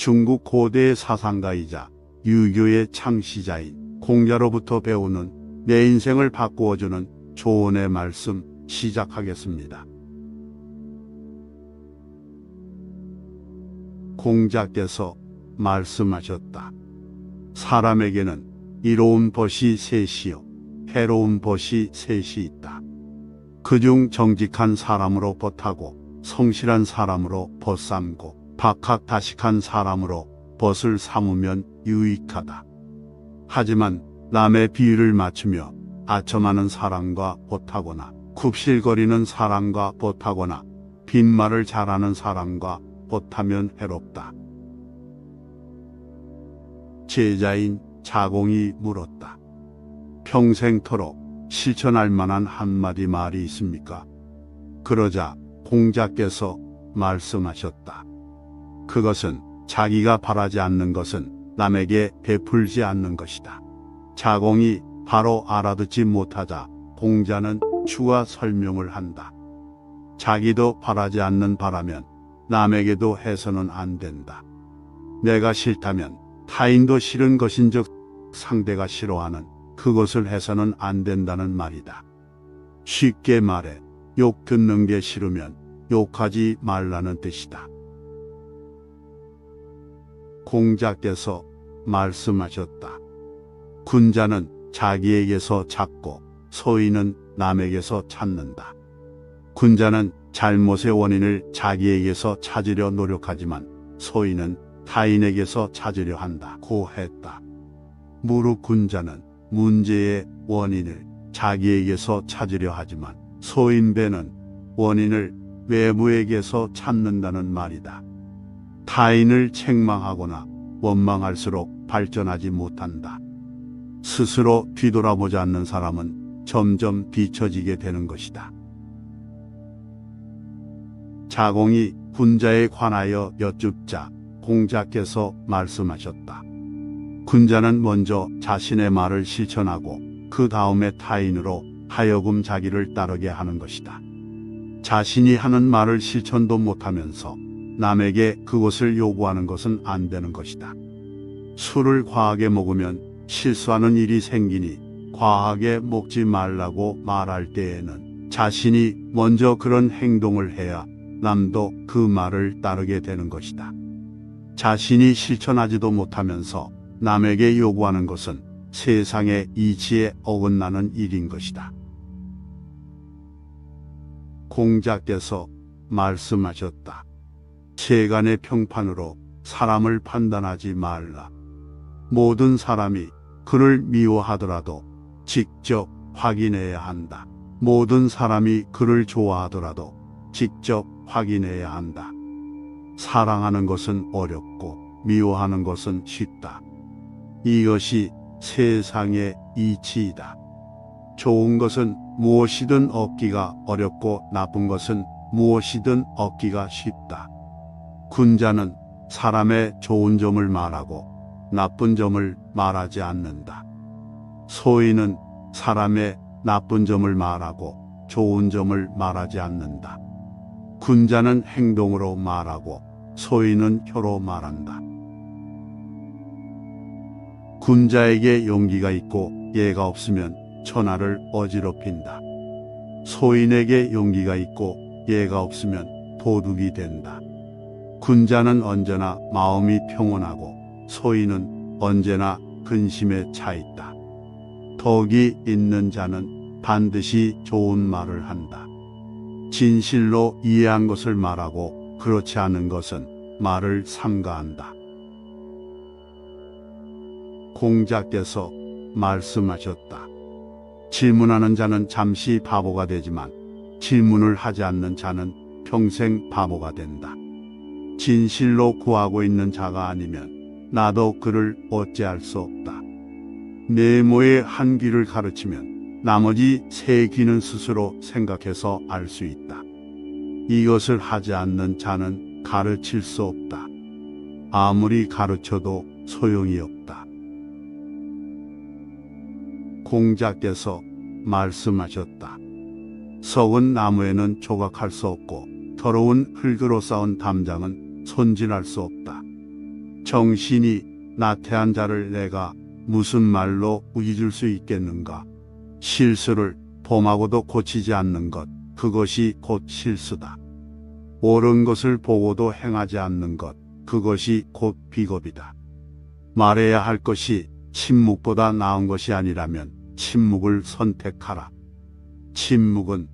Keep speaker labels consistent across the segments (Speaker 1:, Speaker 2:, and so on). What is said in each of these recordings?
Speaker 1: 중국 고대의 사상가이자 유교의 창시자인 공자로부터 배우는 내 인생을 바꾸어주는 조언의 말씀 시작하겠습니다. 공자께서 말씀하셨다. 사람에게는 이로운 벗이 셋이요 해로운 벗이 셋이 있다. 그중 정직한 사람으로 벗하고 성실한 사람으로 벗삼고 박학다식한 사람으로 벗을 삼으면 유익하다. 하지만 남의 비위를 맞추며 아첨하는 사람과 벗하거나 굽실거리는 사람과 벗하거나 빈말을 잘하는 사람과 벗하면 해롭다. 제자인 자공이 물었다. 평생토록 실천할 만한 한마디 말이 있습니까? 그러자 공자께서 말씀하셨다. 그것은 자기가 바라지 않는 것은 남에게 베풀지 않는 것이다. 자공이 바로 알아듣지 못하자 공자는 추가 설명을 한다. 자기도 바라지 않는 바라면 남에게도 해서는 안 된다. 내가 싫다면 타인도 싫은 것인즉 상대가 싫어하는 그것을 해서는 안 된다는 말이다. 쉽게 말해 욕 듣는 게 싫으면 욕하지 말라는 뜻이다. 공자께서 말씀하셨다. 군자는 자기에게서 찾고 소인은 남에게서 찾는다. 군자는 잘못의 원인을 자기에게서 찾으려 노력하지만 소인은 타인에게서 찾으려 한다고 했다. 무릇 군자는 문제의 원인을 자기에게서 찾으려 하지만 소인배는 원인을 외부에게서 찾는다는 말이다. 타인을 책망하거나 원망할수록 발전하지 못한다. 스스로 뒤돌아보지 않는 사람은 점점 뒤처지게 되는 것이다. 자공이 군자에 관하여 여쭙자 공자께서 말씀하셨다. 군자는 먼저 자신의 말을 실천하고 그 다음에 타인으로 하여금 자기를 따르게 하는 것이다. 자신이 하는 말을 실천도 못하면서 남에게 그것을 요구하는 것은 안 되는 것이다. 술을 과하게 먹으면 실수하는 일이 생기니 과하게 먹지 말라고 말할 때에는 자신이 먼저 그런 행동을 해야 남도 그 말을 따르게 되는 것이다. 자신이 실천하지도 못하면서 남에게 요구하는 것은 세상의 이치에 어긋나는 일인 것이다. 공자께서 말씀하셨다. 세간의 평판으로 사람을 판단하지 말라. 모든 사람이 그를 미워하더라도 직접 확인해야 한다. 모든 사람이 그를 좋아하더라도 직접 확인해야 한다. 사랑하는 것은 어렵고 미워하는 것은 쉽다. 이것이 세상의 이치이다. 좋은 것은 무엇이든 얻기가 어렵고 나쁜 것은 무엇이든 얻기가 쉽다. 군자는 사람의 좋은 점을 말하고 나쁜 점을 말하지 않는다. 소인은 사람의 나쁜 점을 말하고 좋은 점을 말하지 않는다. 군자는 행동으로 말하고 소인은 혀로 말한다. 군자에게 용기가 있고 예가 없으면 천하를 어지럽힌다. 소인에게 용기가 있고 예가 없으면 도둑이 된다. 군자는 언제나 마음이 평온하고 소인은 언제나 근심에 차 있다. 덕이 있는 자는 반드시 좋은 말을 한다. 진실로 이해한 것을 말하고 그렇지 않은 것은 말을 삼가한다. 공자께서 말씀하셨다. 질문하는 자는 잠시 바보가 되지만 질문을 하지 않는 자는 평생 바보가 된다. 진실로 구하고 있는 자가 아니면 나도 그를 어찌할 수 없다. 네모의 한 귀를 가르치면 나머지 세 귀는 스스로 생각해서 알 수 있다. 이것을 하지 않는 자는 가르칠 수 없다. 아무리 가르쳐도 소용이 없다. 공자께서 말씀하셨다. 썩은 나무에는 조각할 수 없고 더러운 흙으로 쌓은 담장은 손질할 수 없다. 정신이 나태한 자를 내가 무슨 말로 우기줄 수 있겠는가? 실수를 범하고도 고치지 않는 것, 그것이 곧 실수다. 옳은 것을 보고도 행하지 않는 것, 그것이 곧 비겁이다. 말해야 할 것이 침묵보다 나은 것이 아니라면 침묵을 선택하라. 침묵은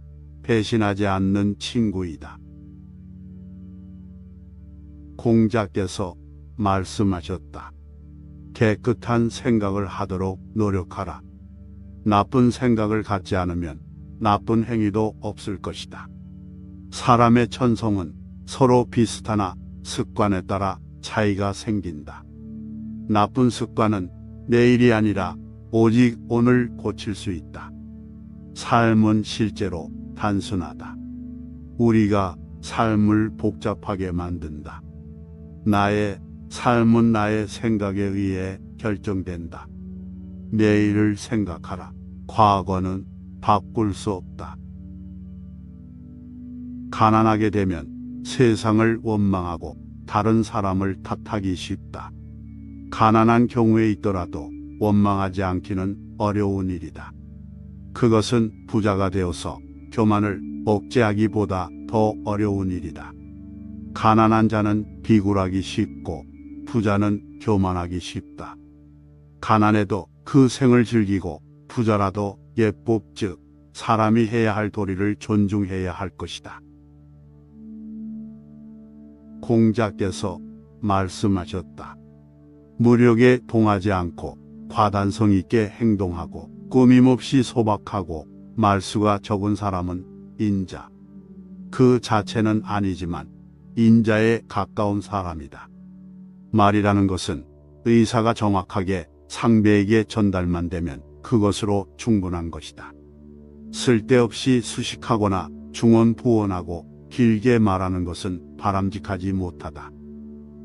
Speaker 1: 배신하지 않는 친구이다. 공자께서 말씀하셨다. 깨끗한 생각을 하도록 노력하라. 나쁜 생각을 갖지 않으면 나쁜 행위도 없을 것이다. 사람의 천성은 서로 비슷하나 습관에 따라 차이가 생긴다. 나쁜 습관은 내일이 아니라 오직 오늘 고칠 수 있다. 삶은 실제로 단순하다. 우리가 삶을 복잡하게 만든다. 나의 삶은 나의 생각에 의해 결정된다. 내일을 생각하라. 과거는 바꿀 수 없다. 가난하게 되면 세상을 원망하고 다른 사람을 탓하기 쉽다. 가난한 경우에 있더라도 원망하지 않기는 어려운 일이다. 그것은 부자가 되어서 교만을 억제하기보다 더 어려운 일이다. 가난한 자는 비굴하기 쉽고 부자는 교만하기 쉽다. 가난해도 그 생을 즐기고 부자라도 예법 즉 사람이 해야 할 도리를 존중해야 할 것이다. 공자께서 말씀하셨다. 무력에 동하지 않고 과단성 있게 행동하고 꾸밈없이 소박하고 말수가 적은 사람은 인자. 그 자체는 아니지만 인자에 가까운 사람이다. 말이라는 것은 의사가 정확하게 상대에게 전달만 되면 그것으로 충분한 것이다. 쓸데없이 수식하거나 중언부언하고 길게 말하는 것은 바람직하지 못하다.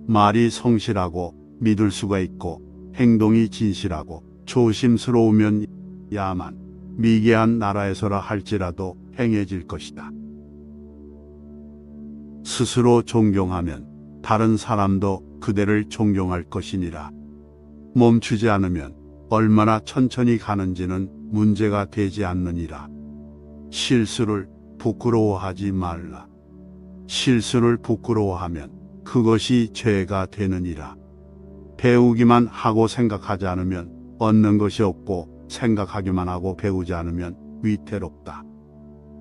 Speaker 1: 말이 성실하고 믿을 수가 있고 행동이 진실하고 조심스러우면 야만, 미개한 나라에서라 할지라도 행해질 것이다. 스스로 존경하면 다른 사람도 그대를 존경할 것이니라. 멈추지 않으면 얼마나 천천히 가는지는 문제가 되지 않느니라. 실수를 부끄러워하지 말라. 실수를 부끄러워하면 그것이 죄가 되느니라. 배우기만 하고 생각하지 않으면 얻는 것이 없고 생각하기만 하고 배우지 않으면 위태롭다.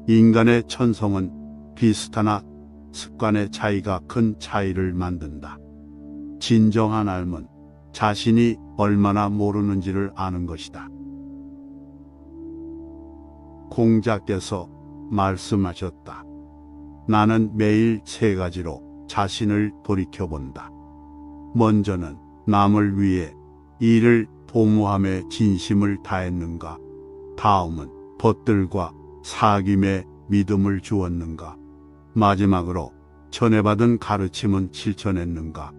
Speaker 1: 인간의 천성은 비슷하나 습관의 차이가 큰 차이를 만든다. 진정한 삶은 자신이 얼마나 모르는지를 아는 것이다. 공자께서 말씀하셨다. 나는 매일 세 가지로 자신을 돌이켜본다. 먼저는 남을 위해 이를 도모함에 진심을 다했는가? 다음은 벗들과 사귐에 믿음을 주었는가? 마지막으로 전해받은 가르침은 실천했는가?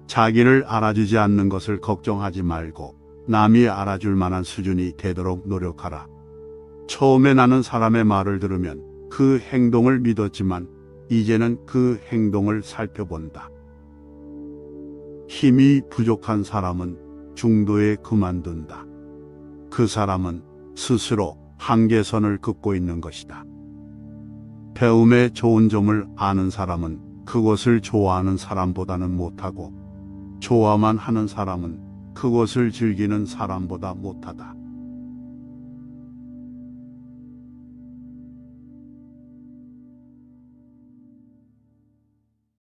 Speaker 1: 자기를 알아주지 않는 것을 걱정하지 말고 남이 알아줄 만한 수준이 되도록 노력하라. 처음에 나는 사람의 말을 들으면 그 행동을 믿었지만 이제는 그 행동을 살펴본다. 힘이 부족한 사람은 중도에 그만둔다. 그 사람은 스스로 한계선을 긋고 있는 것이다. 배움의 좋은 점을 아는 사람은 그것을 좋아하는 사람보다는 못하고 좋아만 하는 사람은 그것을 즐기는 사람보다 못하다.